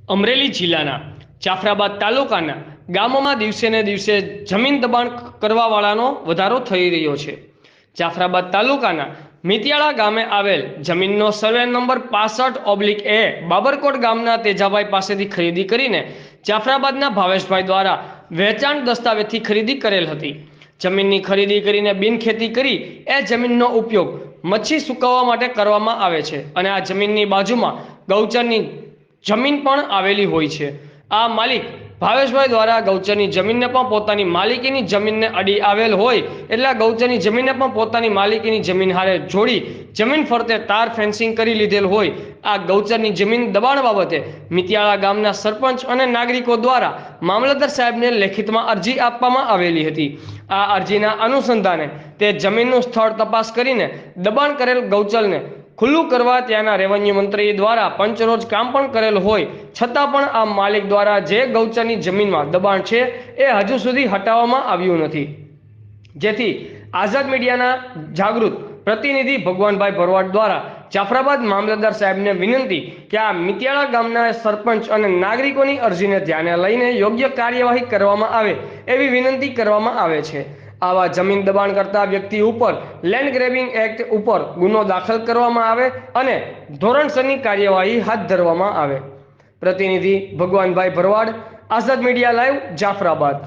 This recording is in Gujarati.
અમરેલી જિલ્લાના જાફરાબાદ તાલુકાના ગામોમાં દિવસે ને દિવસે જમીન દબાણ કરવાવાળાનો વધારો થઈ રહ્યો છે। જાફરાબાદ તાલુકાના મિતિયાળા ગામે આવેલ જમીનનો સર્વે નંબર 65/A બાબરકોટ ગામના તેજાભાઈ પાસેથી ખરીદી કરીને જાફરાબાદના ભાવેશભાઈ દ્વારા વેચાણ દસ્તાવેજથી ખરીદી કરેલ હતી। જમીનની ખરીદી કરીને બિનખેતી કરી એ જમીનનો ઉપયોગ મચ્છી સૂકવવા માટે કરવામાં આવે છે અને આ જમીનની બાજુમાં ગૌચરની જમીન પણ આવેલી હોય છે। આ માલિક ભાવેશભાઈ દ્વારા ગૌચરની જમીનને પણ પોતાની માલિકીની જમીનને અડી આવેલ હોય એટલે ગૌચરની જમીનને પણ પોતાની માલિકીની જમીન હારે જોડી જમીન ફરતે તાર ફેન્સિંગ કરી લીધેલ હોય। આ ગૌચરની જમીન દબાણ બાબતે મિતિયાળા ગામના સરપંચ અને નાગરિકો દ્વારા મામલતદાર સાહેબને લેખિતમાં અરજી આપવામાં આવેલી હતી। આ અરજીના અનુસંધાને તે જમીનનું સ્થળ તપાસ કરીને દબાણ કરેલ ગૌચરને ખુલ્લું કરવા ત્યાંના રેવન્યુ મંત્રી દ્વારા પંચરોજ કામ પણ કરેલ હોય છતાં પણ આ માલિક દ્વારા જે ગૌચરની જમીનમાં દબાણ છે એ હજુ સુધી હટાવવામાં આવ્યું નથી। જેથી આઝાદ મીડિયાના જાગૃત પ્રતિનિધિ ભગવાનભાઈ ભરવાડ દ્વારા જાફરાબાદ મામલતદાર સાહેબને વિનંતી કે આ મિતિયાળા ગામના સરપંચ અને નાગરિકોની અરજીને ધ્યાને લઈને યોગ્ય કાર્યવાહી કરવામાં આવે એવી વિનંતી કરવામાં આવે છે। આવા જમીન દબાણ કરતા વ્યક્તિ ઉપર લેન્ડ ગ્રેબિંગ એક્ટ ઉપર ગુનો દાખલ કરવામાં આવે અને ધોરણસરની કાર્યવાહી હાથ ધરવામાં આવે। પ્રતિનિધિ ભગવાનભાઈ ભરવાડ, આઝાદ મીડિયા લાઈવ, જાફરાબાદ।